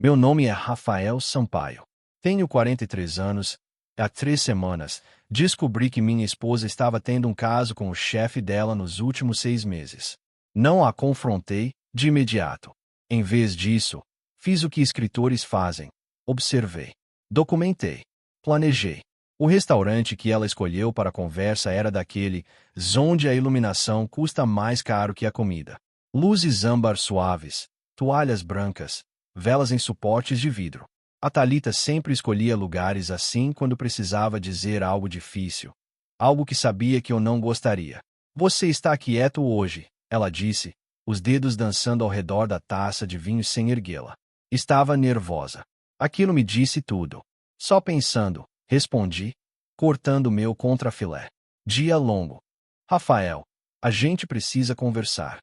Meu nome é Rafael Sampaio. Tenho 43 anos. Há 3 semanas, descobri que minha esposa estava tendo um caso com o chefe dela nos últimos 6 meses. Não a confrontei de imediato. Em vez disso, fiz o que escritores fazem. Observei. Documentei. Planejei. O restaurante que ela escolheu para a conversa era daquele onde a iluminação custa mais caro que a comida. Luzes âmbar suaves, toalhas brancas, velas em suportes de vidro. A Thalita sempre escolhia lugares assim quando precisava dizer algo difícil. Algo que sabia que eu não gostaria. Você está quieto hoje, ela disse, os dedos dançando ao redor da taça de vinho sem erguê-la. Estava nervosa. Aquilo me disse tudo. Só pensando, respondi, cortando meu contrafilé. Dia longo. Rafael, a gente precisa conversar.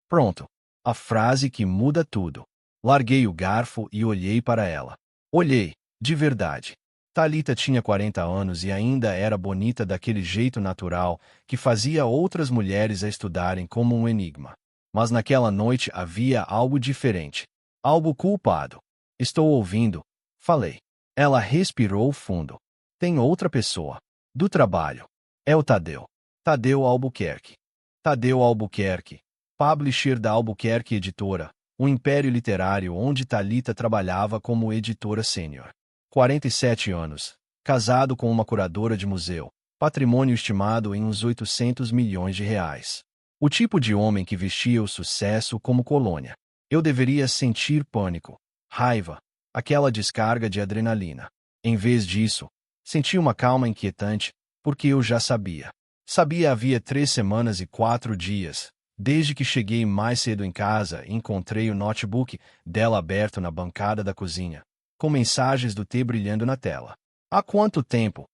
Pronto. A frase que muda tudo. Larguei o garfo e olhei para ela. Olhei, de verdade. Thalita tinha 40 anos e ainda era bonita daquele jeito natural que fazia outras mulheres a estudarem como um enigma. Mas naquela noite havia algo diferente. Algo culpado. Estou ouvindo, falei. Ela respirou fundo. Tem outra pessoa. Do trabalho. É o Tadeu. Tadeu Albuquerque. Tadeu Albuquerque. Publisher da Albuquerque Editora, um império literário onde Thalita trabalhava como editora sênior. 47 anos, casado com uma curadora de museu, patrimônio estimado em uns 800 milhões de reais. O tipo de homem que vestia o sucesso como colônia. Eu deveria sentir pânico, raiva, aquela descarga de adrenalina. Em vez disso, senti uma calma inquietante, porque eu já sabia. Sabia havia 3 semanas e 4 dias, desde que cheguei mais cedo em casa e encontrei o notebook dela aberto na bancada da cozinha, com mensagens do T brilhando na tela. Há quanto tempo?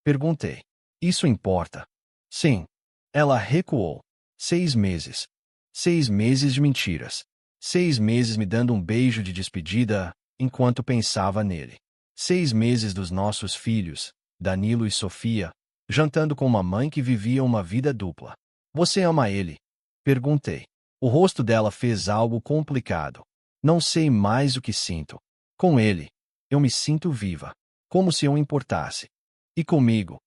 Perguntei. Isso importa? Sim. Ela recuou. 6 meses. 6 meses de mentiras. 6 meses me dando um beijo de despedida, enquanto pensava nele. 6 meses dos nossos filhos, Danilo e Sofia, jantando com uma mãe que vivia uma vida dupla. Você ama ele? Perguntei. O rosto dela fez algo complicado. Não sei mais o que sinto. Com ele, eu me sinto viva. Como se eu importasse. E comigo?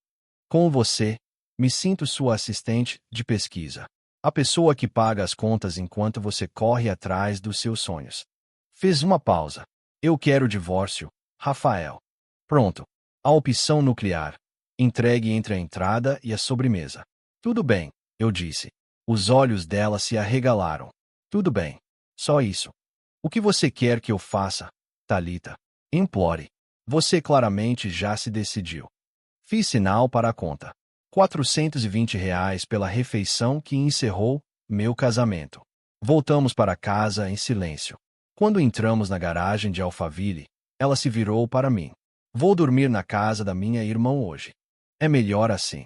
Com você, me sinto sua assistente de pesquisa. A pessoa que paga as contas enquanto você corre atrás dos seus sonhos. Fez uma pausa. Eu quero divórcio, Rafael. Pronto. A opção nuclear. Entregue entre a entrada e a sobremesa. Tudo bem, eu disse. Os olhos dela se arregalaram. Tudo bem. Só isso. O que você quer que eu faça, Thalita? Implore. Você claramente já se decidiu. Fiz sinal para a conta. R$ 420 pela refeição que encerrou meu casamento. Voltamos para casa em silêncio. Quando entramos na garagem de Alphaville, ela se virou para mim. Vou dormir na casa da minha irmã hoje. É melhor assim.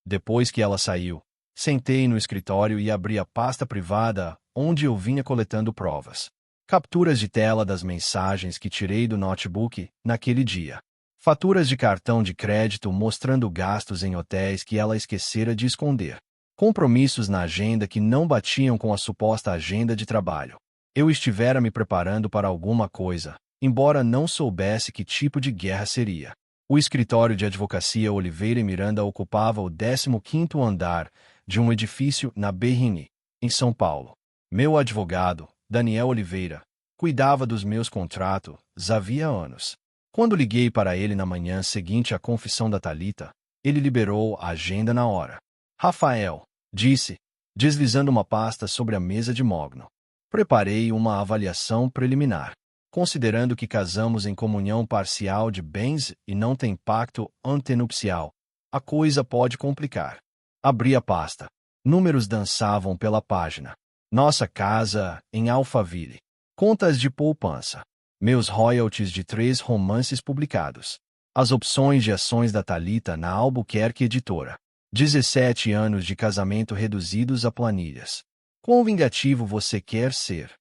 Depois que ela saiu, sentei no escritório e abri a pasta privada onde eu vinha coletando provas. Capturas de tela das mensagens que tirei do notebook naquele dia. Faturas de cartão de crédito mostrando gastos em hotéis que ela esquecera de esconder. Compromissos na agenda que não batiam com a suposta agenda de trabalho. Eu estivera me preparando para alguma coisa, embora não soubesse que tipo de guerra seria. O escritório de advocacia Oliveira e Miranda ocupava o 15º andar de um edifício na Berrini, em São Paulo. Meu advogado, Daniel Oliveira, cuidava dos meus contratos havia anos. Quando liguei para ele na manhã seguinte à confissão da Thalita, ele liberou a agenda na hora. Rafael, disse, deslizando uma pasta sobre a mesa de mogno. Preparei uma avaliação preliminar. Considerando que casamos em comunhão parcial de bens e não tem pacto antenupcial, a coisa pode complicar. Abri a pasta. Números dançavam pela página. Nossa casa em Alphaville. Contas de poupança. Meus royalties de 3 romances publicados. As opções de ações da Thalita na Albuquerque Editora. 17 anos de casamento reduzidos a planilhas. Quão vingativo você quer ser?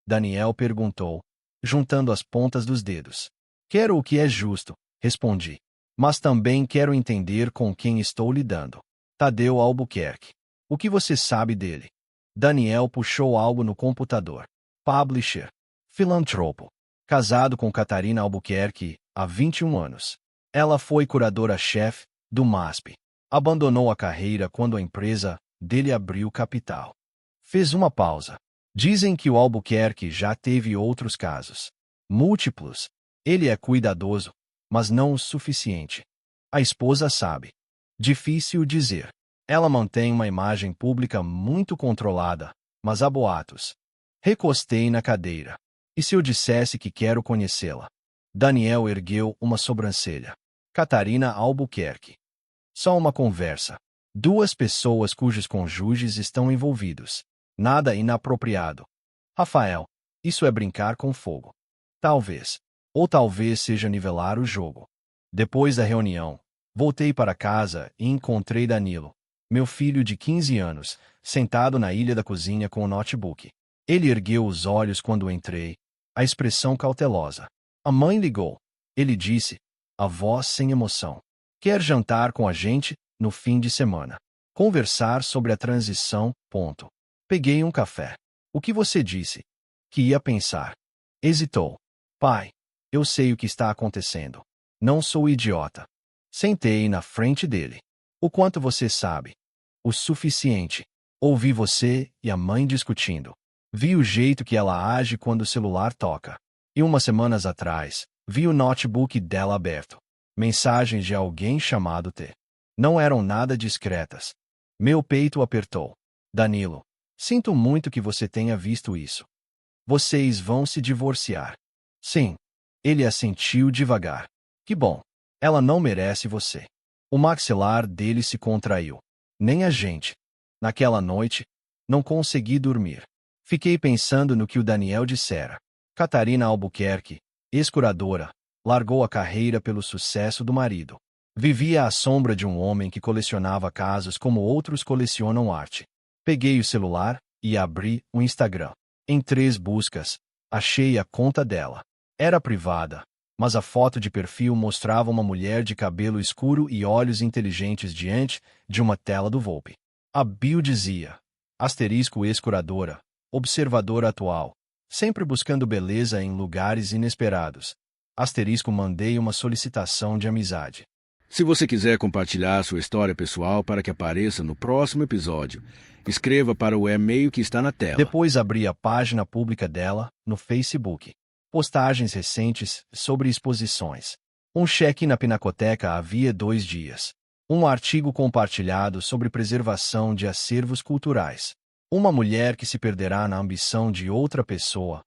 Daniel perguntou, juntando as pontas dos dedos. Quero o que é justo, respondi. Mas também quero entender com quem estou lidando. Tadeu Albuquerque. O que você sabe dele? Daniel puxou algo no computador. Publisher. Filantropo. casado com Catarina Albuquerque há 21 anos. Ela foi curadora-chefe do MASP. Abandonou a carreira quando a empresa dele abriu capital. Fez uma pausa. Dizem que o Albuquerque já teve outros casos. Múltiplos. Ele é cuidadoso, mas não o suficiente. A esposa sabe. Difícil dizer. Ela mantém uma imagem pública muito controlada, mas há boatos. Recostei na cadeira. E se eu dissesse que quero conhecê-la? Daniel ergueu uma sobrancelha. Catarina Albuquerque. Só uma conversa. Duas pessoas cujos cônjuges estão envolvidos. Nada inapropriado. Rafael, isso é brincar com fogo. Talvez. Ou talvez seja nivelar o jogo. Depois da reunião, voltei para casa e encontrei Danilo, meu filho de 15 anos, sentado na ilha da cozinha com o notebook. Ele ergueu os olhos quando entrei, a expressão cautelosa. A mãe ligou. Ele disse, a voz sem emoção. Quer jantar com a gente no fim de semana. Conversar sobre a transição, ponto. Peguei um café. O que você disse? Que ia pensar. Hesitou. Pai, eu sei o que está acontecendo. Não sou idiota. Sentei na frente dele. O quanto você sabe? O suficiente. Ouvi você e a mãe discutindo. Vi o jeito que ela age quando o celular toca. E umas semanas atrás, vi o notebook dela aberto. Mensagens de alguém chamado T. Não eram nada discretas. Meu peito apertou. Danilo, sinto muito que você tenha visto isso. Vocês vão se divorciar. Sim. Ele assentiu devagar. Que bom. Ela não merece você. O maxilar dele se contraiu. Nem a gente. Naquela noite, não consegui dormir. Fiquei pensando no que o Daniel dissera. Catarina Albuquerque, ex-curadora, largou a carreira pelo sucesso do marido. Vivia à sombra de um homem que colecionava casos como outros colecionam arte. Peguei o celular e abri o Instagram. Em 3 buscas, achei a conta dela. Era privada, mas a foto de perfil mostrava uma mulher de cabelo escuro e olhos inteligentes diante de uma tela do Volpe. A bio dizia, asterisco ex-curadora, observadora atual, sempre buscando beleza em lugares inesperados. Asterisco mandei uma solicitação de amizade. Se você quiser compartilhar sua história pessoal para que apareça no próximo episódio, escreva para o e-mail que está na tela. Depois abri a página pública dela, no Facebook. Postagens recentes sobre exposições. Um check na Pinacoteca havia 2 dias. Um artigo compartilhado sobre preservação de acervos culturais. Uma mulher que se perderá na ambição de outra pessoa,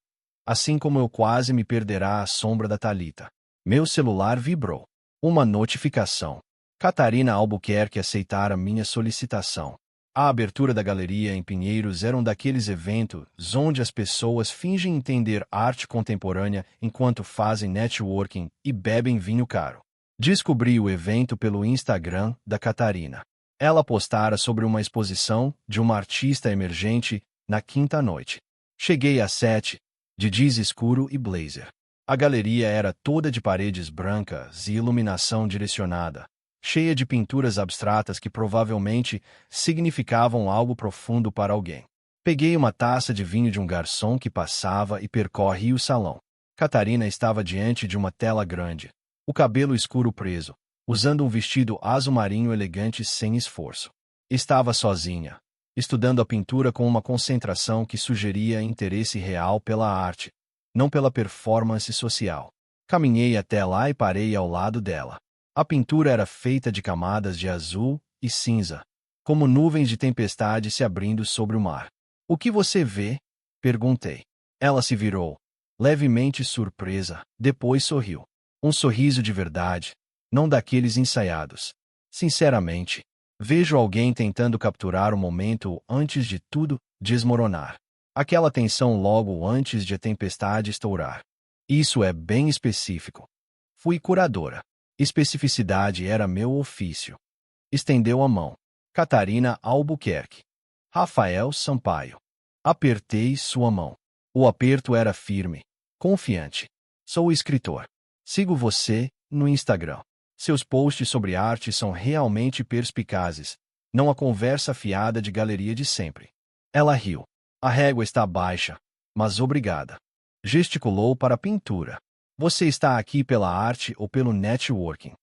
assim como eu quase me perderá à sombra da Thalita. Meu celular vibrou. Uma notificação. Catarina Albuquerque aceitara minha solicitação. A abertura da galeria em Pinheiros era um daqueles eventos onde as pessoas fingem entender arte contemporânea enquanto fazem networking e bebem vinho caro. Descobri o evento pelo Instagram da Catarina. Ela postara sobre uma exposição de uma artista emergente na quinta noite. Cheguei às 7, de jeans escuro e blazer. A galeria era toda de paredes brancas e iluminação direcionada, cheia de pinturas abstratas que provavelmente significavam algo profundo para alguém. Peguei uma taça de vinho de um garçom que passava e percorri o salão. Catarina estava diante de uma tela grande, o cabelo escuro preso, usando um vestido azul marinho elegante sem esforço. Estava sozinha, estudando a pintura com uma concentração que sugeria interesse real pela arte, não pela performance social. Caminhei até lá e parei ao lado dela. A pintura era feita de camadas de azul e cinza, como nuvens de tempestade se abrindo sobre o mar. O que você vê? Perguntei. Ela se virou, levemente surpresa, depois sorriu. Um sorriso de verdade, não daqueles ensaiados. Sinceramente, vejo alguém tentando capturar o momento antes de tudo desmoronar. Aquela tensão logo antes de a tempestade estourar. Isso é bem específico. Fui curadora. Especificidade era meu ofício. Estendeu a mão. Catarina Albuquerque. Rafael Sampaio. Apertei sua mão. O aperto era firme, confiante. Sou escritor. Sigo você no Instagram. Seus posts sobre arte são realmente perspicazes, não a conversa fiada de galeria de sempre. Ela riu. A régua está baixa, mas obrigada. Gesticulou para a pintura. Você está aqui pela arte ou pelo networking?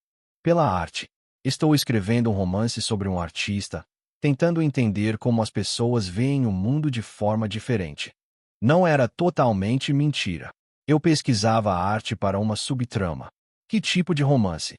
Pela arte. Estou escrevendo um romance sobre um artista, tentando entender como as pessoas veem o mundo de forma diferente. Não era totalmente mentira. Eu pesquisava a arte para uma subtrama. Que tipo de romance?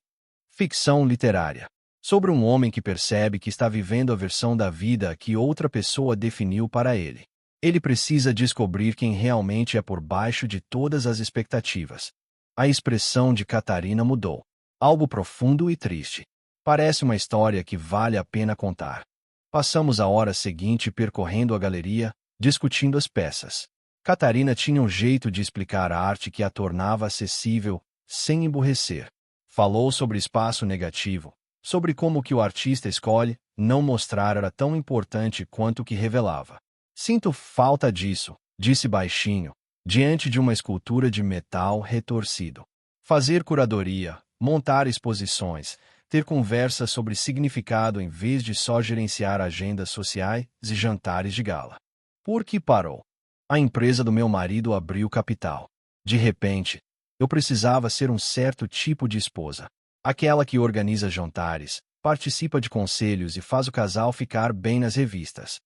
Ficção literária. Sobre um homem que percebe que está vivendo a versão da vida que outra pessoa definiu para ele. Ele precisa descobrir quem realmente é por baixo de todas as expectativas. A expressão de Catarina mudou. Algo profundo e triste. Parece uma história que vale a pena contar. Passamos a hora seguinte percorrendo a galeria, discutindo as peças. Catarina tinha um jeito de explicar a arte que a tornava acessível, sem emburrecer. Falou sobre espaço negativo, sobre como o que o artista escolhe não mostrar era tão importante quanto o que revelava. Sinto falta disso, disse baixinho, diante de uma escultura de metal retorcido. Fazer curadoria, montar exposições, ter conversas sobre significado em vez de só gerenciar agendas sociais e jantares de gala. Por que parou? A empresa do meu marido abriu capital. De repente, eu precisava ser um certo tipo de esposa. Aquela que organiza jantares, participa de conselhos e faz o casal ficar bem nas revistas.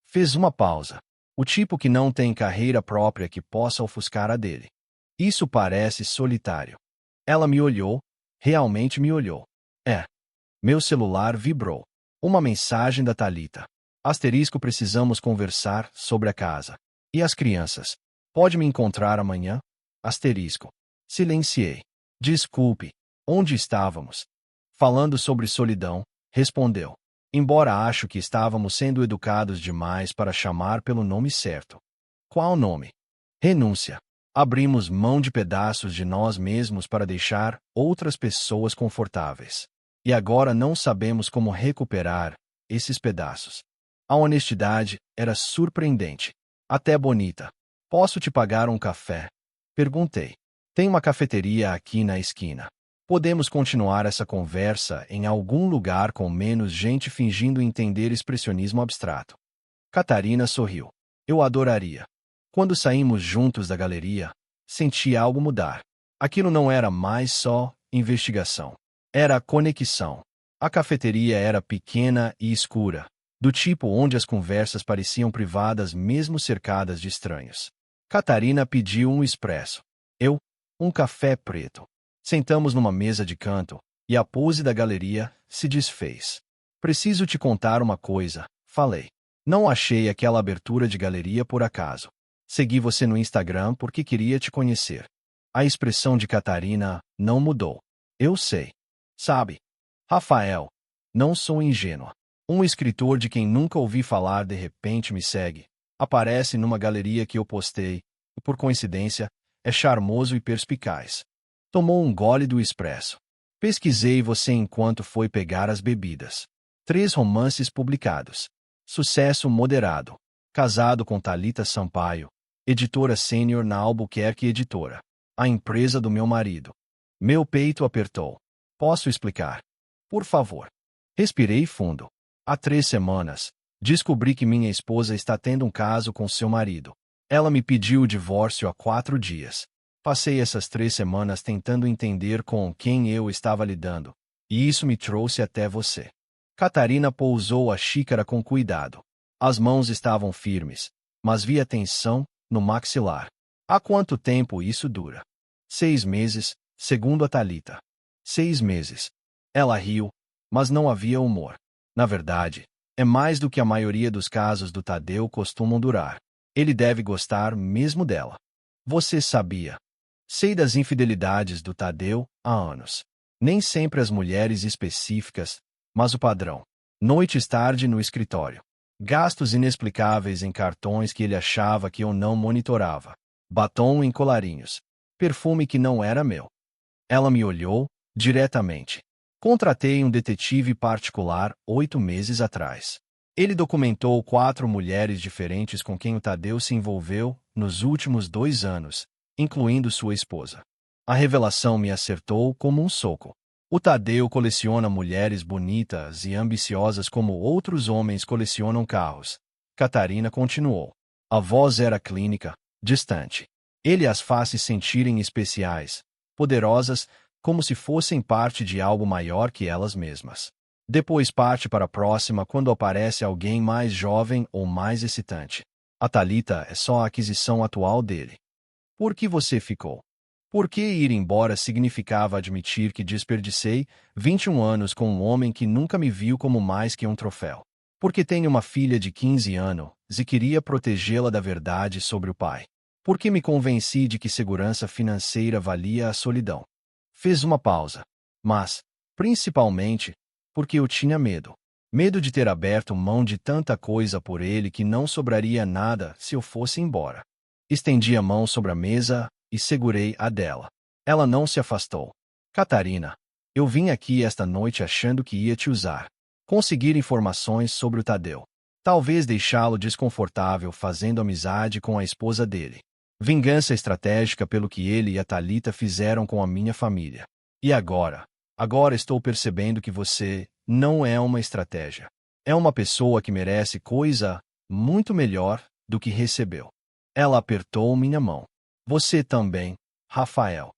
Fez uma pausa. O tipo que não tem carreira própria que possa ofuscar a dele. Isso parece solitário. Ela me olhou, realmente me olhou. Meu celular vibrou. Uma mensagem da Thalita. Asterisco, precisamos conversar sobre a casa. E as crianças? Pode me encontrar amanhã? Asterisco. Silenciei. Desculpe. Onde estávamos? Falando sobre solidão, respondeu. Embora acho que estávamos sendo educados demais para chamar pelo nome certo. Qual nome? Renúncia. Abrimos mão de pedaços de nós mesmos para deixar outras pessoas confortáveis. E agora não sabemos como recuperar esses pedaços. A honestidade era surpreendente. Até bonita. Posso te pagar um café? Perguntei. Tem uma cafeteria aqui na esquina. Podemos continuar essa conversa em algum lugar com menos gente fingindo entender expressionismo abstrato. Catarina sorriu. Eu adoraria. Quando saímos juntos da galeria, senti algo mudar. Aquilo não era mais só investigação. Era conexão. A cafeteria era pequena e escura, do tipo onde as conversas pareciam privadas mesmo cercadas de estranhos. Catarina pediu um expresso. Eu, um café preto. Sentamos numa mesa de canto, e a pose da galeria se desfez. Preciso te contar uma coisa, falei. Não achei aquela abertura de galeria por acaso. Segui você no Instagram porque queria te conhecer. A expressão de Catarina não mudou. Eu sei. Sabe, Rafael, não sou ingênua. Um escritor de quem nunca ouvi falar de repente me segue. Aparece numa galeria que eu postei, e por coincidência, é charmoso e perspicaz. Tomou um gole do expresso. Pesquisei você enquanto foi pegar as bebidas. 3 romances publicados. Sucesso moderado. Casado com Thalita Sampaio, editora sênior na Albuquerque Editora. A empresa do meu marido. Meu peito apertou. Posso explicar? Por favor. Respirei fundo. Há 3 semanas, descobri que minha esposa está tendo um caso com seu marido. Ela me pediu o divórcio há 4 dias. Passei essas 3 semanas tentando entender com quem eu estava lidando, e isso me trouxe até você. Catarina pousou a xícara com cuidado. As mãos estavam firmes, mas via tensão no maxilar. Há quanto tempo isso dura? 6 meses, segundo a Thalita. 6 meses. Ela riu, mas não havia humor. Na verdade, é mais do que a maioria dos casos do Tadeu costumam durar. Ele deve gostar mesmo dela. Você sabia? Sei das infidelidades do Tadeu há anos. Nem sempre as mulheres específicas, mas o padrão. Noites tarde no escritório. Gastos inexplicáveis em cartões que ele achava que eu não monitorava. Batom em colarinhos. Perfume que não era meu. Ela me olhou, diretamente. Contratei um detetive particular 8 meses atrás. Ele documentou 4 mulheres diferentes com quem o Tadeu se envolveu nos últimos 2 anos, incluindo sua esposa. A revelação me acertou como um soco. O Tadeu coleciona mulheres bonitas e ambiciosas como outros homens colecionam carros. Catarina continuou. A voz era clínica, distante. Ele as faz se sentirem especiais, poderosas, como se fossem parte de algo maior que elas mesmas. Depois parte para a próxima quando aparece alguém mais jovem ou mais excitante. A Thalita é só a aquisição atual dele. Por que você ficou? Por que ir embora significava admitir que desperdicei 21 anos com um homem que nunca me viu como mais que um troféu? Porque tenho uma filha de 15 anos e queria protegê-la da verdade sobre o pai. Porque me convenci de que segurança financeira valia a solidão. Fez uma pausa. Mas, principalmente, porque eu tinha medo. Medo de ter aberto mão de tanta coisa por ele que não sobraria nada se eu fosse embora. Estendi a mão sobre a mesa e segurei a dela. Ela não se afastou. Catarina, eu vim aqui esta noite achando que ia te usar. Conseguir informações sobre o Tadeu. Talvez deixá-lo desconfortável fazendo amizade com a esposa dele. Vingança estratégica pelo que ele e a Thalita fizeram com a minha família. E agora? Agora estou percebendo que você não é uma estratégia. É uma pessoa que merece coisa muito melhor do que recebeu. Ela apertou minha mão. Você também, Rafael.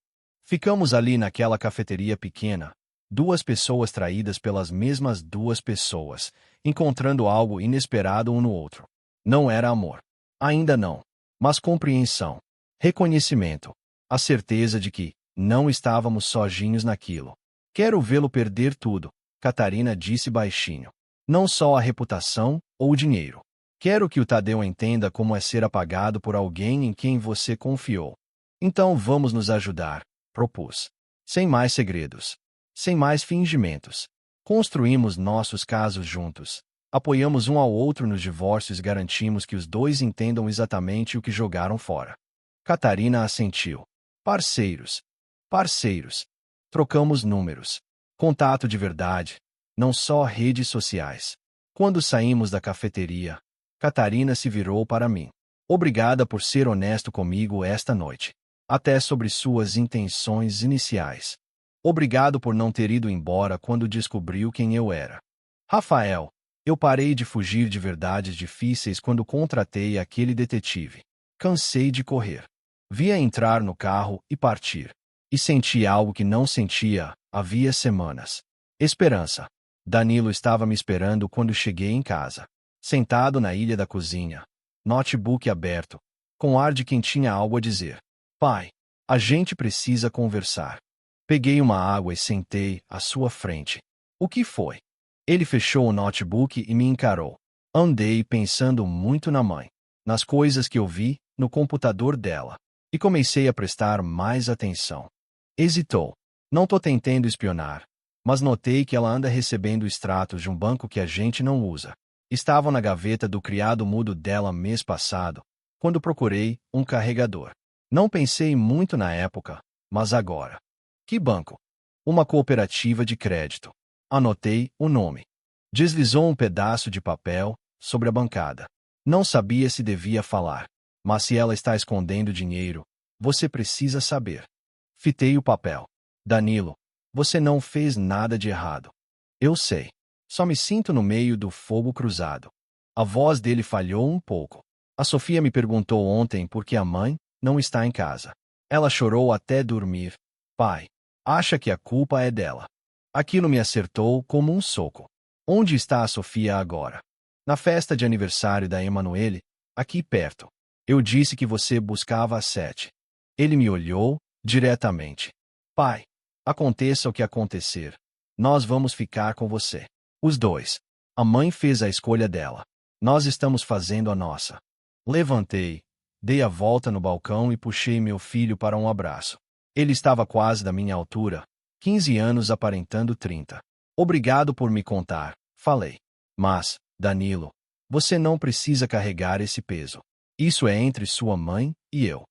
Ficamos ali naquela cafeteria pequena, duas pessoas traídas pelas mesmas duas pessoas, encontrando algo inesperado um no outro. Não era amor. Ainda não. Mas compreensão. Reconhecimento. A certeza de que não estávamos sozinhos naquilo. Quero vê-lo perder tudo, Catarina disse baixinho. Não só a reputação ou o dinheiro. Quero que o Tadeu entenda como é ser apagado por alguém em quem você confiou. Então vamos nos ajudar, propus. Sem mais segredos. Sem mais fingimentos. Construímos nossos casos juntos. Apoiamos um ao outro nos divórcios e garantimos que os dois entendam exatamente o que jogaram fora. Catarina assentiu. Parceiros. Parceiros. Trocamos números. Contato de verdade. Não só redes sociais. Quando saímos da cafeteria, Catarina se virou para mim. Obrigada por ser honesto comigo esta noite. Até sobre suas intenções iniciais. Obrigado por não ter ido embora quando descobriu quem eu era. Rafael, eu parei de fugir de verdades difíceis quando contratei aquele detetive. Cansei de correr. Vi-a entrar no carro e partir. E senti algo que não sentia havia semanas. Esperança. Danilo estava me esperando quando cheguei em casa. Sentado na ilha da cozinha. Notebook aberto. Com ar de quem tinha algo a dizer. Pai, a gente precisa conversar. Peguei uma água e sentei à sua frente. O que foi? Ele fechou o notebook e me encarou. Andei pensando muito na mãe. Nas coisas que eu vi no computador dela. E comecei a prestar mais atenção. Hesitou. Não tô tentando espionar. Mas notei que ela anda recebendo extratos de um banco que a gente não usa. Estavam na gaveta do criado mudo dela mês passado, quando procurei um carregador. Não pensei muito na época, mas agora. Que banco? Uma cooperativa de crédito. Anotei o nome. Deslizou um pedaço de papel sobre a bancada. Não sabia se devia falar. Mas se ela está escondendo dinheiro, você precisa saber. Fitei o papel. Danilo, você não fez nada de errado. Eu sei. Só me sinto no meio do fogo cruzado. A voz dele falhou um pouco. A Sofia me perguntou ontem por que a mãe não está em casa. Ela chorou até dormir. Pai, acha que a culpa é dela. Aquilo me acertou como um soco. Onde está a Sofia agora? Na festa de aniversário da Emanuele, aqui perto. Eu disse que você buscava às 7. Ele me olhou diretamente. Pai, aconteça o que acontecer, nós vamos ficar com você. Os dois. A mãe fez a escolha dela. Nós estamos fazendo a nossa. Levantei, dei a volta no balcão e puxei meu filho para um abraço. Ele estava quase da minha altura, 15 anos aparentando 30. Obrigado por me contar, falei. Mas, Danilo, você não precisa carregar esse peso. Isso é entre sua mãe e eu.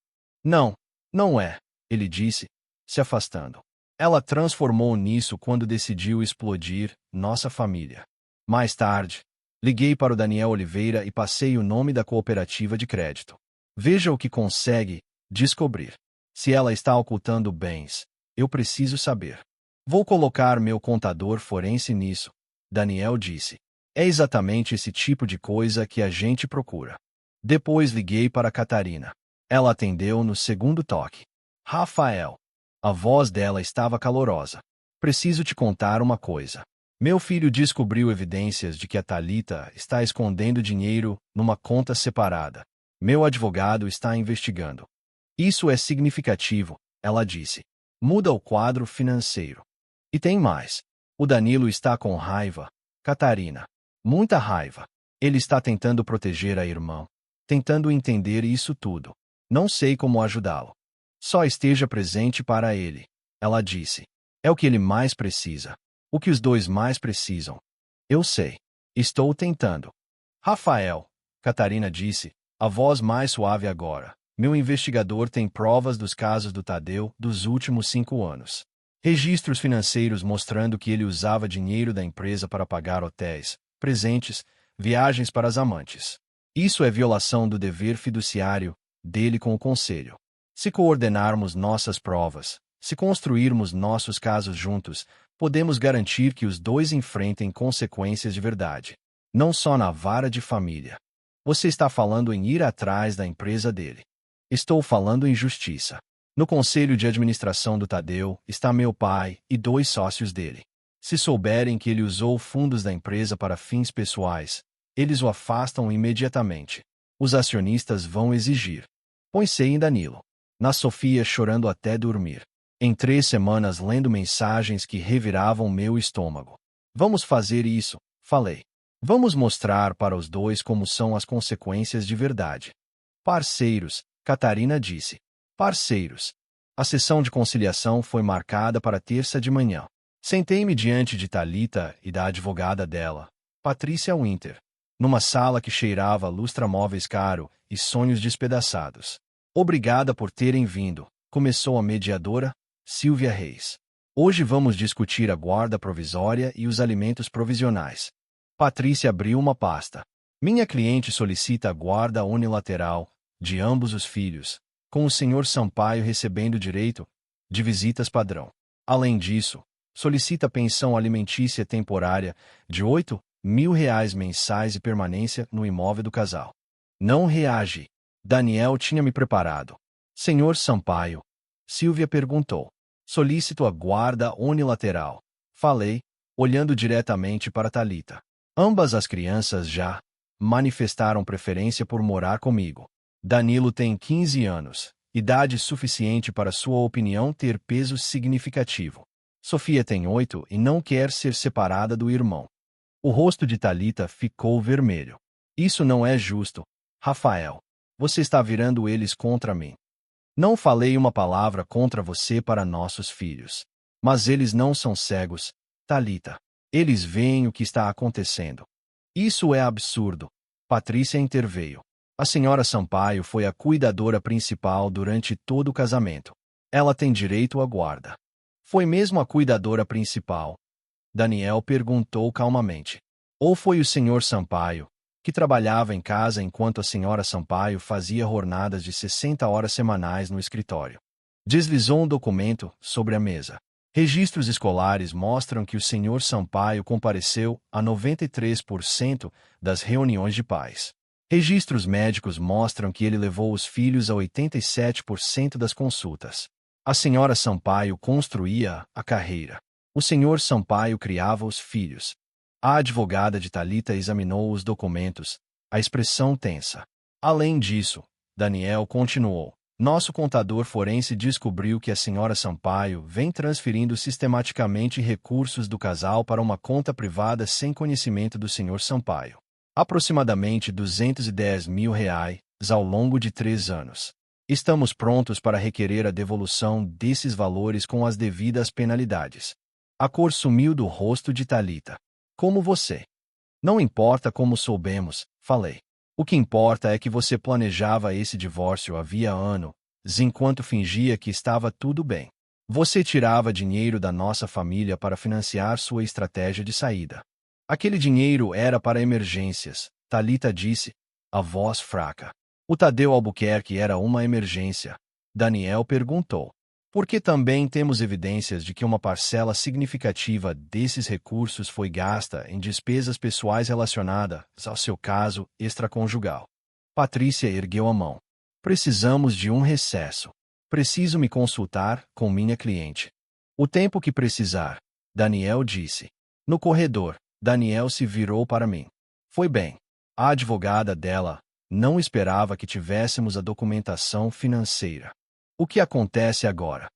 Não, não é, ele disse, se afastando. Ela transformou nisso quando decidiu explodir nossa família. Mais tarde, liguei para o Daniel Oliveira e passei o nome da cooperativa de crédito. Veja o que consegue descobrir. Se ela está ocultando bens, eu preciso saber. Vou colocar meu contador forense nisso, Daniel disse. É exatamente esse tipo de coisa que a gente procura. Depois liguei para Catarina. Ela atendeu no segundo toque. Rafael. A voz dela estava calorosa. Preciso te contar uma coisa. Meu filho descobriu evidências de que a Thalita está escondendo dinheiro numa conta separada. Meu advogado está investigando. Isso é significativo, ela disse. Muda o quadro financeiro. E tem mais. O Danilo está com raiva, Catarina. Muita raiva. Ele está tentando proteger a irmã. Tentando entender isso tudo. Não sei como ajudá-lo. Só esteja presente para ele, ela disse. É o que ele mais precisa. O que os dois mais precisam. Eu sei. Estou tentando. Rafael, Catarina disse, a voz mais suave agora. Meu investigador tem provas dos casos do Tadeu dos últimos 5 anos. Registros financeiros mostrando que ele usava dinheiro da empresa para pagar hotéis, presentes, viagens para as amantes. Isso é violação do dever fiduciário dele com o conselho. Se coordenarmos nossas provas, se construirmos nossos casos juntos, podemos garantir que os dois enfrentem consequências de verdade. Não só na vara de família. Você está falando em ir atrás da empresa dele. Estou falando em justiça. No conselho de administração do Tadeu está meu pai e 2 sócios dele. Se souberem que ele usou fundos da empresa para fins pessoais, eles o afastam imediatamente. Os acionistas vão exigir. Pensei em Danilo. Na Sofia chorando até dormir. Em 3 semanas lendo mensagens que reviravam meu estômago. Vamos fazer isso, falei. Vamos mostrar para os dois como são as consequências de verdade. Parceiros, Catarina disse. Parceiros. A sessão de conciliação foi marcada para terça de manhã. Sentei-me diante de Thalita e da advogada dela, Patrícia Winter, numa sala que cheirava lustramóveis caro e sonhos despedaçados. Obrigada por terem vindo, começou a mediadora, Silvia Reis. Hoje vamos discutir a guarda provisória e os alimentos provisionais. Patrícia abriu uma pasta. Minha cliente solicita a guarda unilateral de ambos os filhos, com o Sr. Sampaio recebendo direito de visitas padrão. Além disso, solicita pensão alimentícia temporária de R$ 8.000 mensais e permanência no imóvel do casal. Não reage. Daniel tinha me preparado. Senhor Sampaio? Silvia perguntou. Solicito a guarda unilateral. Falei, olhando diretamente para Thalita. Ambas as crianças já manifestaram preferência por morar comigo. Danilo tem 15 anos, idade suficiente para sua opinião ter peso significativo. Sofia tem 8 e não quer ser separada do irmão. O rosto de Thalita ficou vermelho. Isso não é justo, Rafael. Você está virando eles contra mim. Não falei uma palavra contra você para nossos filhos. Mas eles não são cegos, Thalita. Eles veem o que está acontecendo. Isso é absurdo. Patrícia interveio. A senhora Sampaio foi a cuidadora principal durante todo o casamento. Ela tem direito à guarda. Foi mesmo a cuidadora principal? Daniel perguntou calmamente. Ou foi o senhor Sampaio, que trabalhava em casa enquanto a senhora Sampaio fazia jornadas de 60 horas semanais no escritório? Deslizou um documento sobre a mesa. Registros escolares mostram que o senhor Sampaio compareceu a 93% das reuniões de pais. Registros médicos mostram que ele levou os filhos a 87% das consultas. A senhora Sampaio construía a carreira. O senhor Sampaio criava os filhos. A advogada de Thalita examinou os documentos, a expressão tensa. Além disso, Daniel continuou. Nosso contador forense descobriu que a senhora Sampaio vem transferindo sistematicamente recursos do casal para uma conta privada sem conhecimento do senhor Sampaio. Aproximadamente R$ 210.000 ao longo de 3 anos. Estamos prontos para requerer a devolução desses valores com as devidas penalidades. A cor sumiu do rosto de Thalita. Como você? Não importa como soubemos, falei. O que importa é que você planejava esse divórcio havia anos, enquanto fingia que estava tudo bem. Você tirava dinheiro da nossa família para financiar sua estratégia de saída. Aquele dinheiro era para emergências, Thalita disse, a voz fraca. O Tadeu Albuquerque era uma emergência. Daniel perguntou. Porque também temos evidências de que uma parcela significativa desses recursos foi gasta em despesas pessoais relacionadas ao seu caso extraconjugal. Patrícia ergueu a mão. Precisamos de um recesso. Preciso me consultar com minha cliente. O tempo que precisar, Daniel disse. No corredor, Daniel se virou para mim. Foi bem. A advogada dela não esperava que tivéssemos a documentação financeira. O que acontece agora?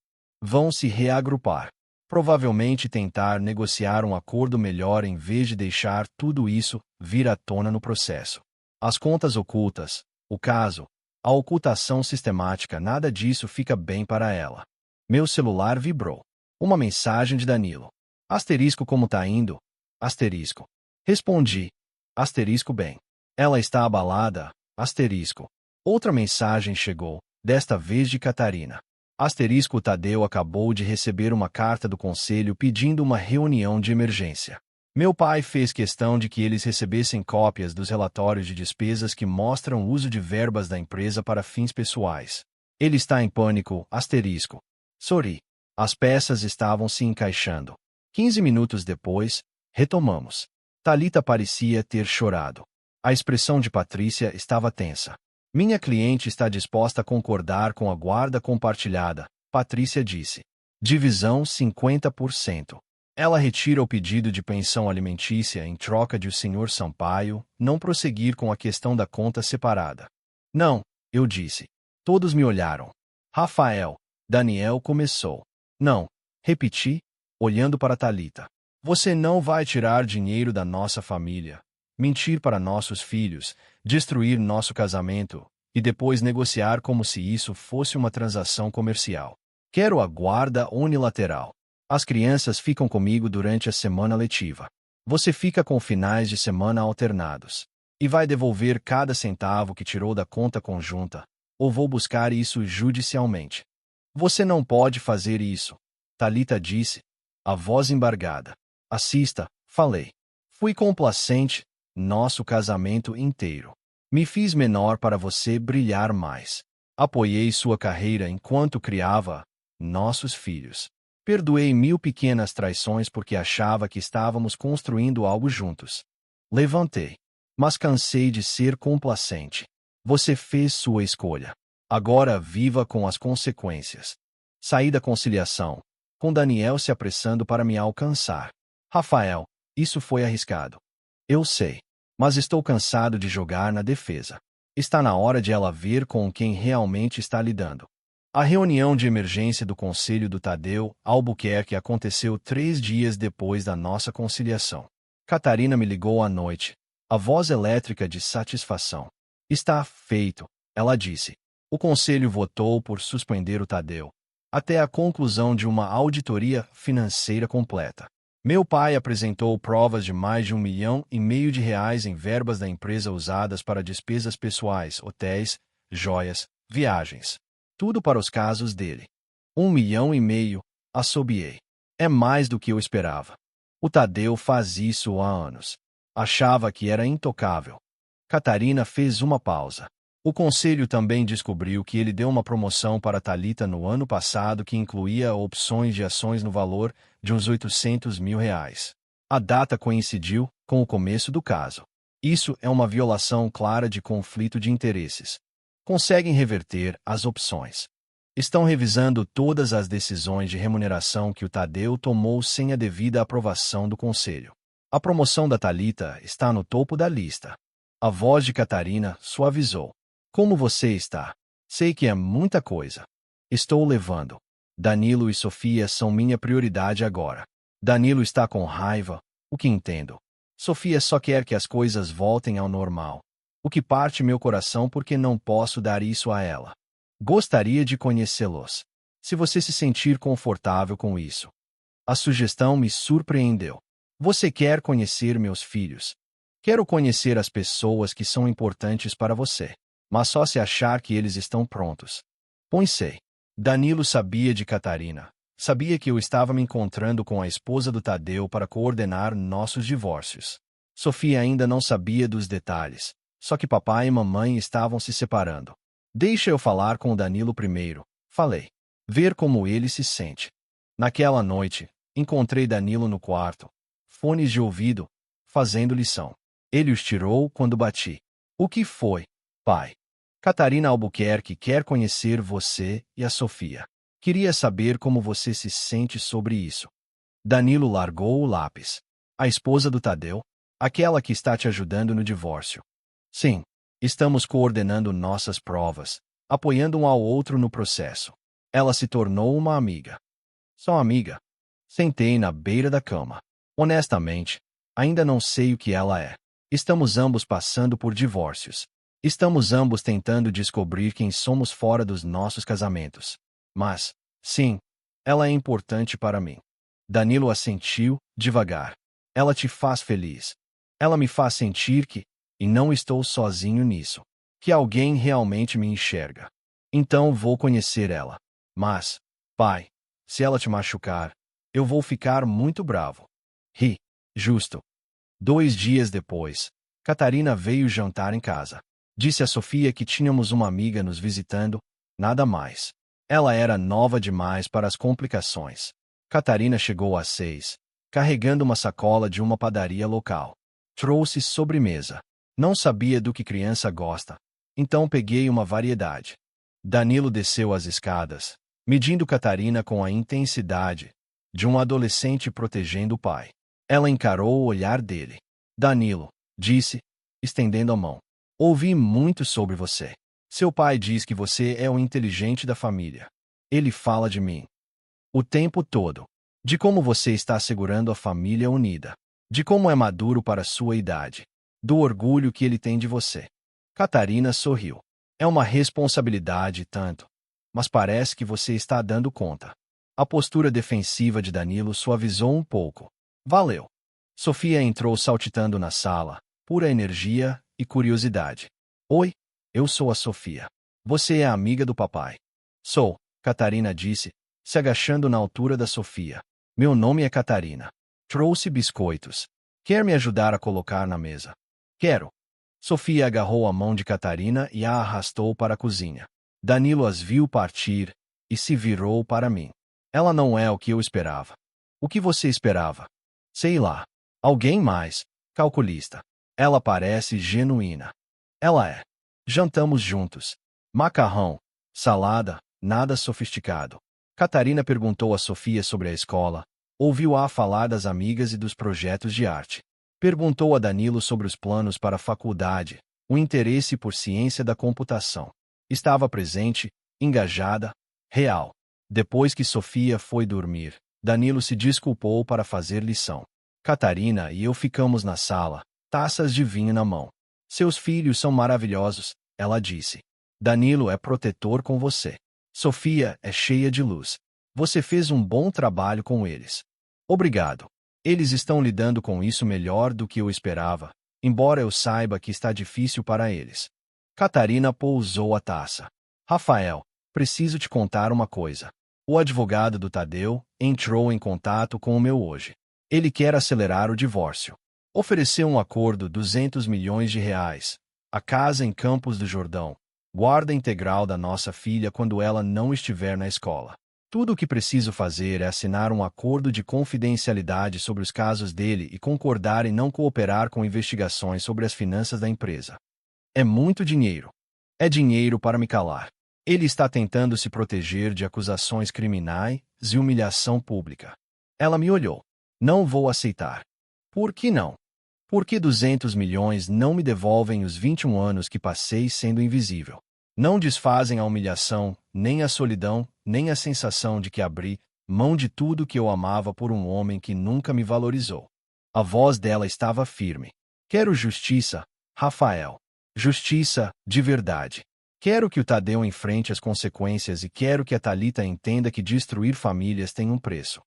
Vão se reagrupar. Provavelmente tentar negociar um acordo melhor em vez de deixar tudo isso vir à tona no processo. As contas ocultas, o caso, a ocultação sistemática, nada disso fica bem para ela. Meu celular vibrou. Uma mensagem de Danilo. Asterisco, como tá indo? Asterisco. Respondi. Asterisco, bem. Ela está abalada? Asterisco. Outra mensagem chegou, desta vez de Catarina. Asterisco, o Tadeu acabou de receber uma carta do conselho pedindo uma reunião de emergência. Meu pai fez questão de que eles recebessem cópias dos relatórios de despesas que mostram o uso de verbas da empresa para fins pessoais. Ele está em pânico, asterisco. Sorri. As peças estavam se encaixando. 15 minutos depois, retomamos. Thalita parecia ter chorado. A expressão de Patrícia estava tensa. Minha cliente está disposta a concordar com a guarda compartilhada, Patrícia disse. Divisão 50%. Ela retira o pedido de pensão alimentícia em troca de o Sr. Sampaio não prosseguir com a questão da conta separada. Não, eu disse. Todos me olharam. Rafael. Daniel começou. Não, repeti, olhando para Thalita. Você não vai tirar dinheiro da nossa família, mentir para nossos filhos, destruir nosso casamento e depois negociar como se isso fosse uma transação comercial. Quero a guarda unilateral. As crianças ficam comigo durante a semana letiva. Você fica com finais de semana alternados. E vai devolver cada centavo que tirou da conta conjunta, ou vou buscar isso judicialmente. Você não pode fazer isso, Thalita disse, a voz embargada. Assista, falei. Fui complacente, nosso casamento inteiro. Me fiz menor para você brilhar mais. Apoiei sua carreira enquanto criava nossos filhos. Perdoei 1000 pequenas traições porque achava que estávamos construindo algo juntos. Levantei. Mas cansei de ser complacente. Você fez sua escolha. Agora viva com as consequências. Saí da conciliação, com Daniel se apressando para me alcançar. Rafael, isso foi arriscado. Eu sei. Mas estou cansado de jogar na defesa. Está na hora de ela ver com quem realmente está lidando. A reunião de emergência do Conselho do Tadeu Albuquerque aconteceu 3 dias depois da nossa conciliação. Catarina me ligou à noite. A voz elétrica de satisfação. Está feito, ela disse. O Conselho votou por suspender o Tadeu, até a conclusão de uma auditoria financeira completa. Meu pai apresentou provas de mais de R$ 1,5 milhão em verbas da empresa usadas para despesas pessoais, hotéis, joias, viagens. Tudo para os casos dele. R$ 1,5 milhão, assobiei. É mais do que eu esperava. O Tadeu faz isso há anos. Achava que era intocável. Catarina fez uma pausa. O conselho também descobriu que ele deu uma promoção para Thalita no ano passado que incluía opções de ações no valor de uns R$ 800 mil. A data coincidiu com o começo do caso. Isso é uma violação clara de conflito de interesses. Conseguem reverter as opções. Estão revisando todas as decisões de remuneração que o Tadeu tomou sem a devida aprovação do conselho. A promoção da Thalita está no topo da lista. A voz de Catarina suavizou. Como você está? Sei que é muita coisa. Estou levando. Danilo e Sofia são minha prioridade agora. Danilo está com raiva, o que entendo. Sofia só quer que as coisas voltem ao normal. O que parte meu coração porque não posso dar isso a ela. Gostaria de conhecê-los. Se você se sentir confortável com isso. A sugestão me surpreendeu. Você quer conhecer meus filhos? Quero conhecer as pessoas que são importantes para você. Mas só se achar que eles estão prontos. Pensei. Danilo sabia de Catarina. Sabia que eu estava me encontrando com a esposa do Tadeu para coordenar nossos divórcios. Sofia ainda não sabia dos detalhes. Só que papai e mamãe estavam se separando. Deixa eu falar com o Danilo primeiro, falei. Ver como ele se sente. Naquela noite, encontrei Danilo no quarto. Fones de ouvido, fazendo lição. Ele os tirou quando bati. O que foi, pai? Catarina Albuquerque quer conhecer você e a Sofia. Queria saber como você se sente sobre isso. Danilo largou o lápis. A esposa do Tadeu? Aquela que está te ajudando no divórcio. Sim, estamos coordenando nossas provas, apoiando um ao outro no processo. Ela se tornou uma amiga. Só amiga. Sentei na beira da cama. Honestamente, ainda não sei o que ela é. Estamos ambos passando por divórcios. Estamos ambos tentando descobrir quem somos fora dos nossos casamentos. Mas, sim, ela é importante para mim. Danilo assentiu, devagar. Ela te faz feliz. Ela me faz sentir que, e não estou sozinho nisso, que alguém realmente me enxerga. Então vou conhecer ela. Mas, pai, se ela te machucar, eu vou ficar muito bravo. Ri. Justo. 2 dias depois, Catarina veio jantar em casa. Disse a Sofia que tínhamos uma amiga nos visitando, nada mais. Ela era nova demais para as complicações. Catarina chegou às 6, carregando uma sacola de uma padaria local. Trouxe sobremesa. Não sabia do que criança gosta, então peguei uma variedade. Danilo desceu as escadas, medindo Catarina com a intensidade de um adolescente protegendo o pai. Ela encarou o olhar dele. Danilo, disse, estendendo a mão. Ouvi muito sobre você. Seu pai diz que você é o inteligente da família. Ele fala de mim o tempo todo. De como você está segurando a família unida. De como é maduro para sua idade. Do orgulho que ele tem de você. Catarina sorriu. É uma responsabilidade tanto. Mas parece que você está dando conta. A postura defensiva de Danilo suavizou um pouco. Valeu. Sofia entrou saltitando na sala, pura energia e curiosidade. Oi, eu sou a Sofia. Você é a amiga do papai. Sou, Catarina disse, se agachando na altura da Sofia. Meu nome é Catarina. Trouxe biscoitos. Quer me ajudar a colocar na mesa? Quero. Sofia agarrou a mão de Catarina e a arrastou para a cozinha. Danilo as viu partir e se virou para mim. Ela não é o que eu esperava. O que você esperava? Sei lá. Alguém mais, calculista. Ela parece genuína. Ela é. Jantamos juntos. Macarrão, salada, nada sofisticado. Catarina perguntou a Sofia sobre a escola, ouviu-a falar das amigas e dos projetos de arte. Perguntou a Danilo sobre os planos para a faculdade, o interesse por ciência da computação. Estava presente, engajada, real. Depois que Sofia foi dormir, Danilo se desculpou para fazer lição. Catarina e eu ficamos na sala, taças de vinho na mão. Seus filhos são maravilhosos, ela disse. Danilo é protetor com você. Sofia é cheia de luz. Você fez um bom trabalho com eles. Obrigado. Eles estão lidando com isso melhor do que eu esperava, embora eu saiba que está difícil para eles. Catarina pousou a taça. Rafael, preciso te contar uma coisa. O advogado do Tadeu entrou em contato com o meu hoje. Ele quer acelerar o divórcio. Ofereceu um acordo R$ 200 milhões, a casa em Campos do Jordão, guarda integral da nossa filha quando ela não estiver na escola. Tudo o que preciso fazer é assinar um acordo de confidencialidade sobre os casos dele e concordar em não cooperar com investigações sobre as finanças da empresa. É muito dinheiro. É dinheiro para me calar. Ele está tentando se proteger de acusações criminais e humilhação pública. Ela me olhou. Não vou aceitar. Por que não? Por que 200 milhões não me devolvem os 21 anos que passei sendo invisível? Não desfazem a humilhação, nem a solidão, nem a sensação de que abri mão de tudo que eu amava por um homem que nunca me valorizou. A voz dela estava firme. Quero justiça, Rafael. Justiça, de verdade. Quero que o Tadeu enfrente as consequências e quero que a Thalita entenda que destruir famílias tem um preço.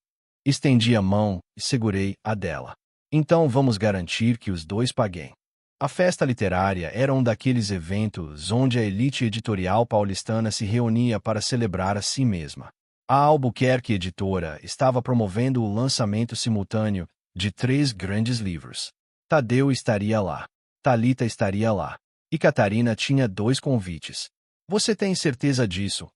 Estendi a mão e segurei a dela. Então vamos garantir que os dois paguem. A festa literária era um daqueles eventos onde a elite editorial paulistana se reunia para celebrar a si mesma. A Albuquerque Editora estava promovendo o lançamento simultâneo de 3 grandes livros. Tadeu estaria lá. Thalita estaria lá. E Catarina tinha 2 convites. Você tem certeza disso?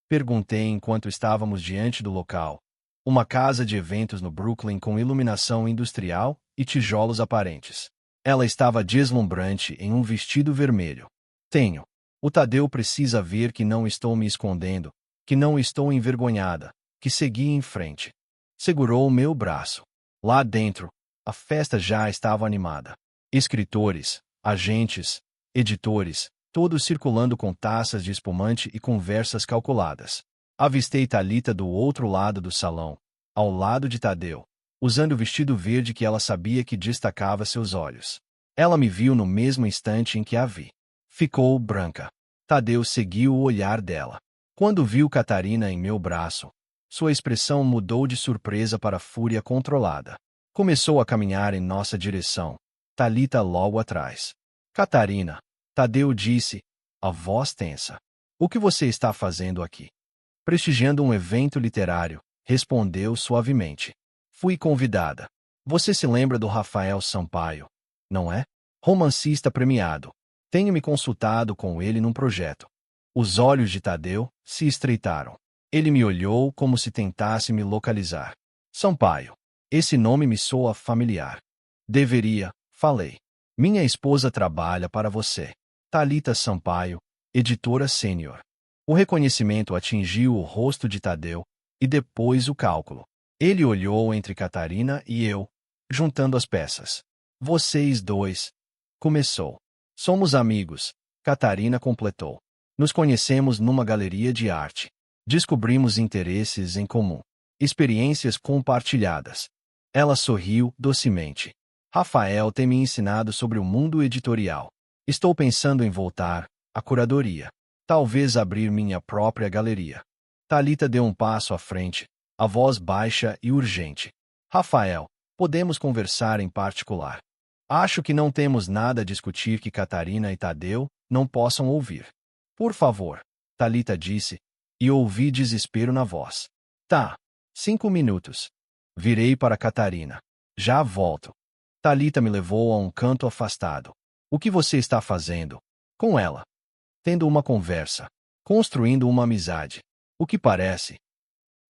Perguntei enquanto estávamos diante do local. Uma casa de eventos no Brooklyn com iluminação industrial e tijolos aparentes. Ela estava deslumbrante em um vestido vermelho. Tenho. O Tadeu precisa ver que não estou me escondendo, que não estou envergonhada, que segui em frente. Segurou o meu braço. Lá dentro, a festa já estava animada. Escritores, agentes, editores, todos circulando com taças de espumante e conversas calculadas. Avistei Thalita do outro lado do salão, ao lado de Tadeu, usando o vestido verde que ela sabia que destacava seus olhos. Ela me viu no mesmo instante em que a vi. Ficou branca. Tadeu seguiu o olhar dela. Quando viu Catarina em meu braço, sua expressão mudou de surpresa para fúria controlada. Começou a caminhar em nossa direção, Thalita logo atrás. Catarina, Tadeu disse, a voz tensa. O que você está fazendo aqui? Prestigiando um evento literário, respondeu suavemente. Fui convidada. Você se lembra do Rafael Sampaio, não é? Romancista premiado. Tenho me consultado com ele num projeto. Os olhos de Tadeu se estreitaram. Ele me olhou como se tentasse me localizar. Sampaio. Esse nome me soa familiar. Deveria, falei. Minha esposa trabalha para você. Thalita Sampaio, editora sênior. O reconhecimento atingiu o rosto de Tadeu, e depois o cálculo. Ele olhou entre Catarina e eu, juntando as peças. Vocês dois. Começou. Somos amigos, Catarina completou. Nos conhecemos numa galeria de arte. Descobrimos interesses em comum. Experiências compartilhadas. Ela sorriu docemente. Rafael tem me ensinado sobre o mundo editorial. Estou pensando em voltar à curadoria. Talvez abrir minha própria galeria. Thalita deu um passo à frente, a voz baixa e urgente. Rafael, podemos conversar em particular. Acho que não temos nada a discutir que Catarina e Tadeu não possam ouvir. Por favor, Thalita disse, e ouvi desespero na voz. Tá. 5 minutos. Virei para Catarina. Já volto. Thalita me levou a um canto afastado. O que você está fazendo? Com ela. Tendo uma conversa. Construindo uma amizade. O que parece?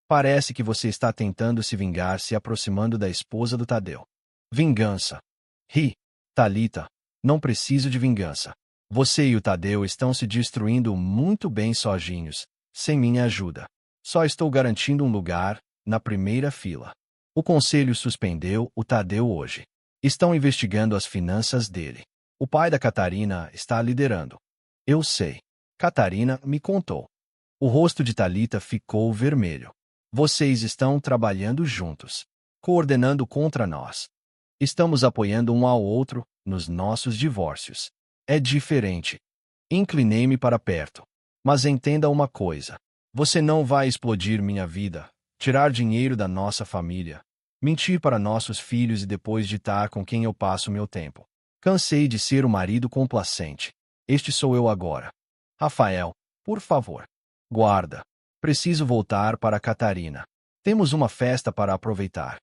Parece que você está tentando se vingar se aproximando da esposa do Tadeu. Vingança. Ri. Thalita, não preciso de vingança. Você e o Tadeu estão se destruindo muito bem sozinhos, sem minha ajuda. Só estou garantindo um lugar, na primeira fila. O conselho suspendeu o Tadeu hoje. Estão investigando as finanças dele. O pai da Catarina está liderando. Eu sei. Catarina me contou. O rosto de Thalita ficou vermelho. Vocês estão trabalhando juntos, coordenando contra nós. Estamos apoiando um ao outro nos nossos divórcios. É diferente. Inclinei-me para perto. Mas entenda uma coisa. Você não vai explodir minha vida, tirar dinheiro da nossa família, mentir para nossos filhos e depois ditar com quem eu passo meu tempo. Cansei de ser o marido complacente. Este sou eu agora. Rafael, por favor. Guarda. Preciso voltar para Catarina. Temos uma festa para aproveitar.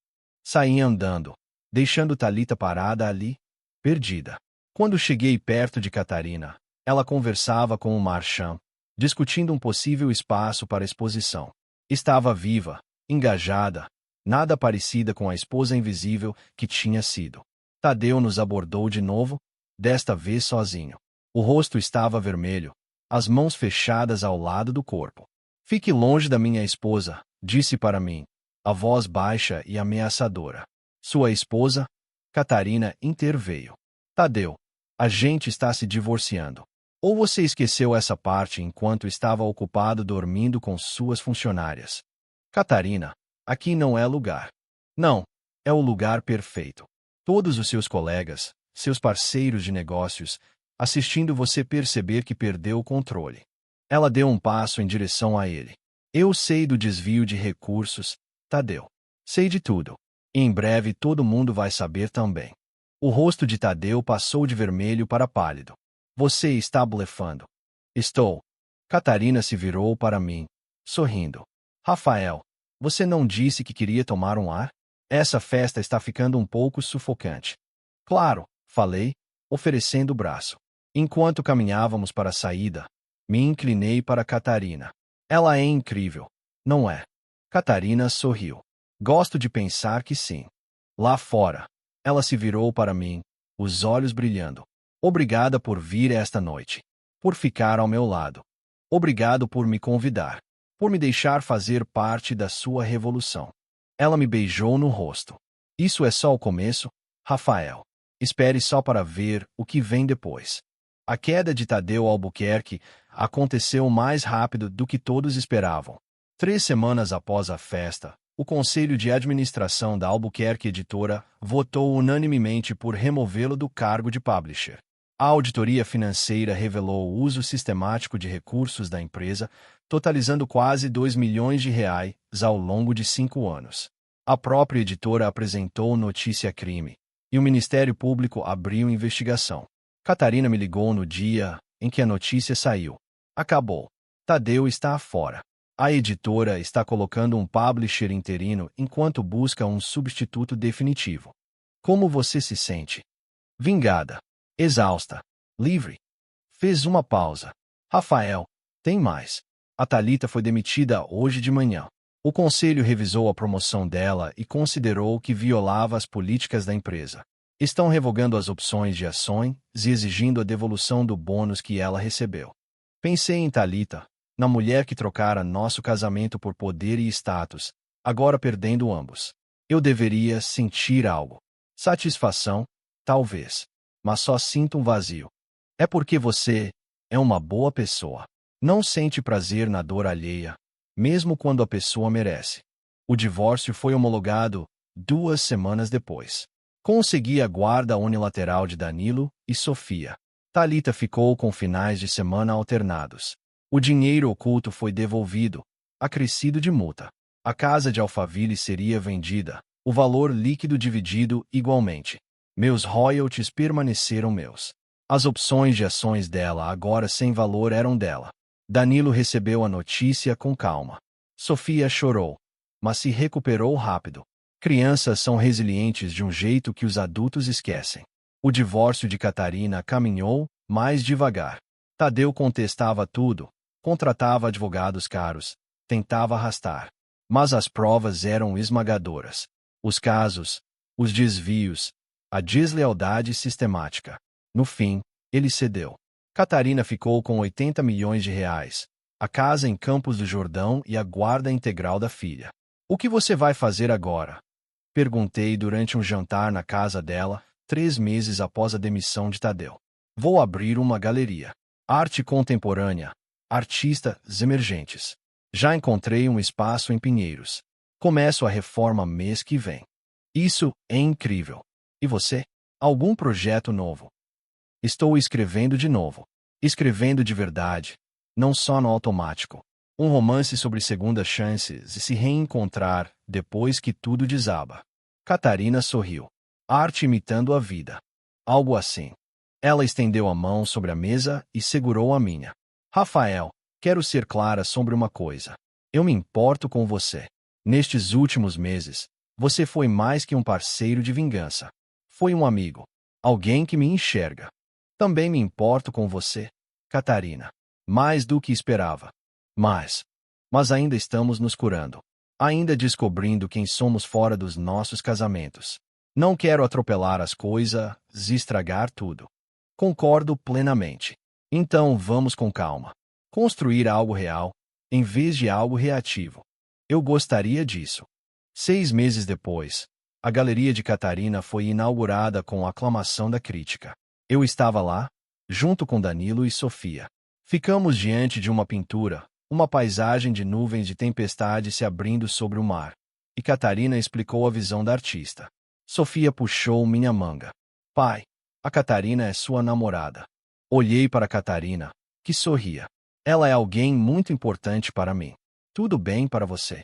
Saí andando, deixando Thalita parada ali, perdida. Quando cheguei perto de Catarina, ela conversava com o marchand, discutindo um possível espaço para exposição. Estava viva, engajada, nada parecida com a esposa invisível que tinha sido. Tadeu nos abordou de novo, desta vez sozinho. O rosto estava vermelho, as mãos fechadas ao lado do corpo. Fique longe da minha esposa, disse para mim, a voz baixa e ameaçadora. Sua esposa? Catarina interveio. Tadeu, a gente está se divorciando. Ou você esqueceu essa parte enquanto estava ocupado dormindo com suas funcionárias? Catarina, aqui não é lugar. Não, é o lugar perfeito. Todos os seus colegas, seus parceiros de negócios, assistindo você perceber que perdeu o controle. Ela deu um passo em direção a ele. Eu sei do desvio de recursos, Tadeu. Sei de tudo. E em breve todo mundo vai saber também. O rosto de Tadeu passou de vermelho para pálido. Você está blefando. Estou. Catarina se virou para mim, sorrindo. Rafael, você não disse que queria tomar um ar? Essa festa está ficando um pouco sufocante. Claro, falei, oferecendo o braço. Enquanto caminhávamos para a saída, me inclinei para Catarina. Ela é incrível, não é? Catarina sorriu. Gosto de pensar que sim. Lá fora, ela se virou para mim, os olhos brilhando. Obrigada por vir esta noite. por ficar ao meu lado. Obrigado por me convidar, por me deixar fazer parte da sua revolução. Ela me beijou no rosto. Isso é só o começo, Rafael. Espere só para ver o que vem depois. A queda de Tadeu Albuquerque aconteceu mais rápido do que todos esperavam. 3 semanas após a festa, o Conselho de Administração da Albuquerque Editora votou unanimemente por removê-lo do cargo de publisher. A auditoria financeira revelou o uso sistemático de recursos da empresa, totalizando quase R$ 2 milhões ao longo de 5 anos. A própria editora apresentou notícia-crime, e o Ministério Público abriu investigação. Catarina me ligou no dia em que a notícia saiu. Acabou. Tadeu está fora. A editora está colocando um publisher interino enquanto busca um substituto definitivo. Como você se sente? Vingada. Exausta. Livre. Fez uma pausa. Rafael, tem mais. A Thalita foi demitida hoje de manhã. O conselho revisou a promoção dela e considerou que violava as políticas da empresa. Estão revogando as opções de ações e exigindo a devolução do bônus que ela recebeu. Pensei em Thalita, na mulher que trocara nosso casamento por poder e status, agora perdendo ambos. Eu deveria sentir algo. Satisfação, talvez. Mas só sinto um vazio. É porque você é uma boa pessoa. Não sente prazer na dor alheia, mesmo quando a pessoa merece. O divórcio foi homologado 2 semanas depois. Consegui a guarda unilateral de Danilo e Sofia. Thalita ficou com finais de semana alternados. O dinheiro oculto foi devolvido, acrescido de multa. A casa de Alphaville seria vendida, o valor líquido dividido igualmente. Meus royalties permaneceram meus. As opções de ações dela, agora sem valor, eram dela. Danilo recebeu a notícia com calma. Sofia chorou, mas se recuperou rápido. Crianças são resilientes de um jeito que os adultos esquecem. O divórcio de Catarina caminhou mais devagar. Tadeu contestava tudo, contratava advogados caros, tentava arrastar. Mas as provas eram esmagadoras. Os casos, os desvios, a deslealdade sistemática. No fim, ele cedeu. Catarina ficou com R$ 80 milhões, a casa em Campos do Jordão e a guarda integral da filha. O que você vai fazer agora? Perguntei durante um jantar na casa dela, 3 meses após a demissão de Tadeu. Vou abrir uma galeria. Arte contemporânea. Artistas emergentes. Já encontrei um espaço em Pinheiros. Começo a reforma mês que vem. Isso é incrível. E você? Algum projeto novo? Estou escrevendo de novo. Escrevendo de verdade. Não só no automático. Um romance sobre segundas chances e se reencontrar depois que tudo desaba. Catarina sorriu. Arte imitando a vida. Algo assim. Ela estendeu a mão sobre a mesa e segurou a minha. Rafael, quero ser clara sobre uma coisa. Eu me importo com você. Nestes últimos meses, você foi mais que um parceiro de vingança. Foi um amigo. Alguém que me enxerga. Também me importo com você, Catarina. Mais do que esperava. Mas ainda estamos nos curando. Ainda descobrindo quem somos fora dos nossos casamentos. Não quero atropelar as coisas e estragar tudo. Concordo plenamente. Então vamos com calma. Construir algo real, em vez de algo reativo. Eu gostaria disso. 6 meses depois, a Galeria de Catarina foi inaugurada com a aclamação da crítica. Eu estava lá, junto com Danilo e Sofia. Ficamos diante de uma pintura, uma paisagem de nuvens de tempestade se abrindo sobre o mar. E Catarina explicou a visão da artista. Sofia puxou minha manga. Pai, a Catarina é sua namorada. Olhei para Catarina, que sorria. Ela é alguém muito importante para mim. Tudo bem para você?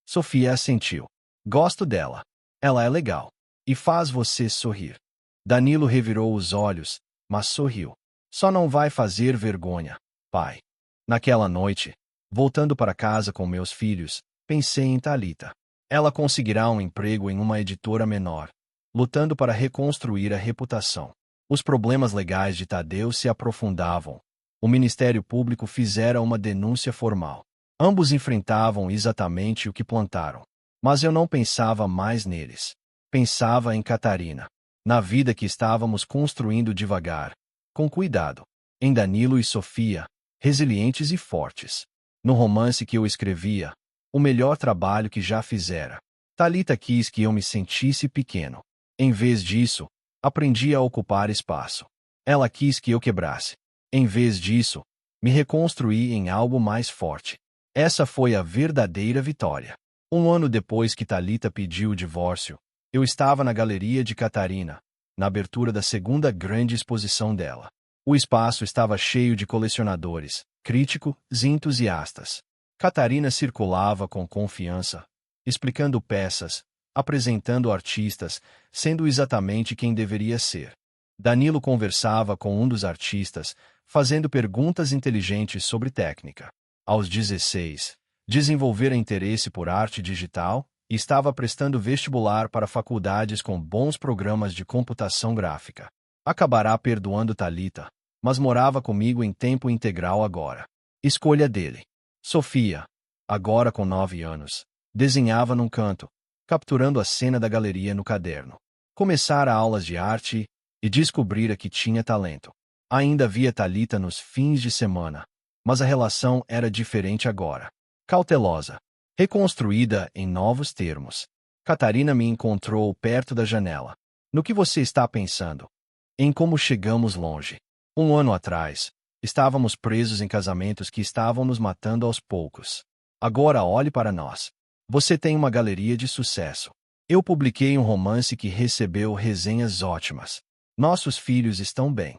Sofia assentiu. Gosto dela. Ela é legal. E faz você sorrir. Danilo revirou os olhos, mas sorriu. Só não vai fazer vergonha, pai. Naquela noite, voltando para casa com meus filhos, pensei em Thalita. Ela conseguirá um emprego em uma editora menor, lutando para reconstruir a reputação. Os problemas legais de Tadeu se aprofundavam. O Ministério Público fizera uma denúncia formal. Ambos enfrentavam exatamente o que plantaram. Mas eu não pensava mais neles. Pensava em Catarina. Na vida que estávamos construindo devagar, com cuidado. Em Danilo e Sofia, resilientes e fortes. No romance que eu escrevia, o melhor trabalho que já fizera. Thalita quis que eu me sentisse pequeno. Em vez disso, aprendi a ocupar espaço. Ela quis que eu quebrasse. Em vez disso, me reconstruí em algo mais forte. Essa foi a verdadeira vitória. Um ano depois que Thalita pediu o divórcio, eu estava na galeria de Catarina, na abertura da segunda grande exposição dela. O espaço estava cheio de colecionadores, críticos e entusiastas. Catarina circulava com confiança, explicando peças, apresentando artistas, sendo exatamente quem deveria ser. Danilo conversava com um dos artistas, fazendo perguntas inteligentes sobre técnica. Aos 16, desenvolvera interesse por arte digital e estava prestando vestibular para faculdades com bons programas de computação gráfica. Acabará perdoando Thalita, mas morava comigo em tempo integral agora. Escolha dele. Sofia, agora com 9 anos, desenhava num canto, capturando a cena da galeria no caderno. Começara aulas de arte e descobrira que tinha talento. Ainda via Thalita nos fins de semana, mas a relação era diferente agora. Cautelosa, reconstruída em novos termos. Catarina me encontrou perto da janela. No que você está pensando? Em como chegamos longe. Um ano atrás, estávamos presos em casamentos que estavam nos matando aos poucos. Agora olhe para nós. Você tem uma galeria de sucesso. Eu publiquei um romance que recebeu resenhas ótimas. Nossos filhos estão bem.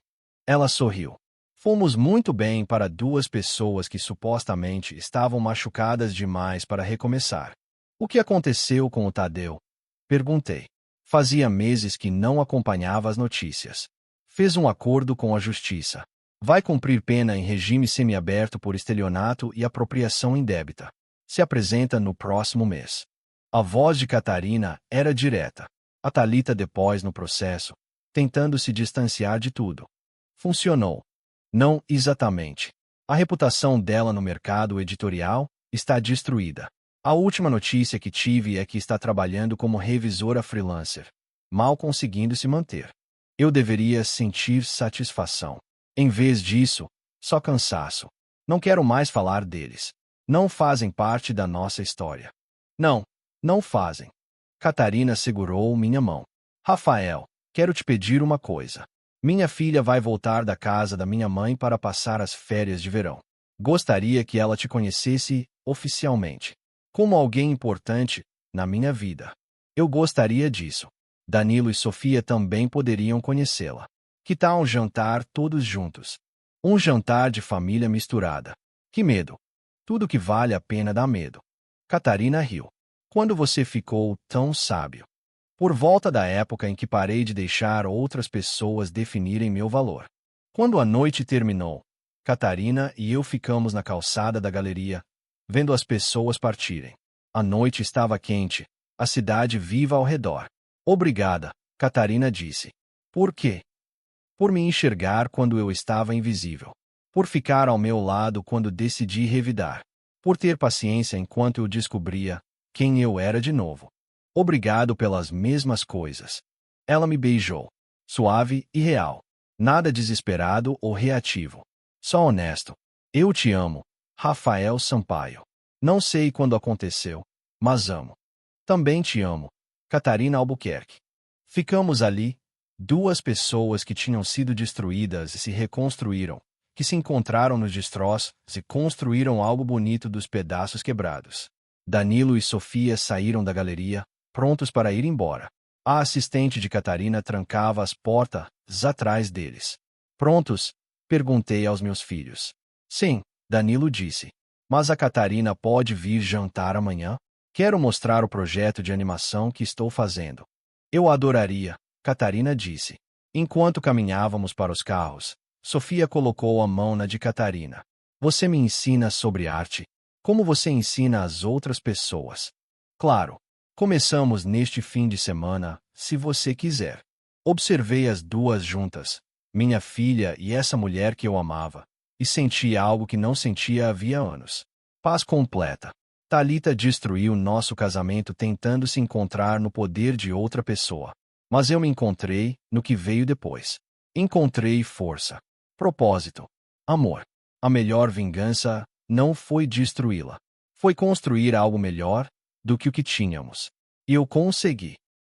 Ela sorriu. Fomos muito bem para duas pessoas que supostamente estavam machucadas demais para recomeçar. O que aconteceu com o Tadeu? Perguntei. Fazia meses que não acompanhava as notícias. Fez um acordo com a justiça. Vai cumprir pena em regime semiaberto por estelionato e apropriação indébita. Se apresenta no próximo mês. A voz de Catarina era direta. A Thalita depois no processo, tentando se distanciar de tudo. Funcionou. Não exatamente. A reputação dela no mercado editorial está destruída. A última notícia que tive é que está trabalhando como revisora freelancer, mal conseguindo se manter. Eu deveria sentir satisfação. Em vez disso, só cansaço. Não quero mais falar deles. Não fazem parte da nossa história. Não, não fazem. Catarina segurou minha mão. Rafael, quero te pedir uma coisa. Minha filha vai voltar da casa da minha mãe para passar as férias de verão. Gostaria que ela te conhecesse oficialmente, como alguém importante na minha vida. Eu gostaria disso. Danilo e Sofia também poderiam conhecê-la. Que tal um jantar todos juntos? Um jantar de família misturada. Que medo. Tudo que vale a pena dá medo. Catarina riu. Quando você ficou tão sábio? Por volta da época em que parei de deixar outras pessoas definirem meu valor. Quando a noite terminou, Catarina e eu ficamos na calçada da galeria, vendo as pessoas partirem. A noite estava quente, a cidade viva ao redor. Obrigada, Catarina disse. Por quê? Por me enxergar quando eu estava invisível. Por ficar ao meu lado quando decidi revidar. Por ter paciência enquanto eu descobria quem eu era de novo. Obrigado pelas mesmas coisas. Ela me beijou. Suave e real. Nada desesperado ou reativo. Só honesto. Eu te amo, Rafael Sampaio. Não sei quando aconteceu, mas amo. Também te amo, Catarina Albuquerque. Ficamos ali, duas pessoas que tinham sido destruídas e se reconstruíram, que se encontraram nos destroços e construíram algo bonito dos pedaços quebrados. Danilo e Sofia saíram da galeria, prontos para ir embora. A assistente de Catarina trancava as portas atrás deles. Prontos? Perguntei aos meus filhos. Sim, Danilo disse. Mas a Catarina pode vir jantar amanhã? Quero mostrar o projeto de animação que estou fazendo. Eu adoraria, Catarina disse. Enquanto caminhávamos para os carros, Sofia colocou a mão na de Catarina. Você me ensina sobre arte? Como você ensina às outras pessoas? Claro. Começamos neste fim de semana, se você quiser. Observei as duas juntas, minha filha e essa mulher que eu amava, e senti algo que não sentia havia anos. Paz completa. Thalita destruiu nosso casamento tentando se encontrar no poder de outra pessoa. Mas eu me encontrei no que veio depois. Encontrei força. Propósito. Amor. A melhor vingança não foi destruí-la. Foi construir algo melhor do que o que tínhamos. E eu consegui.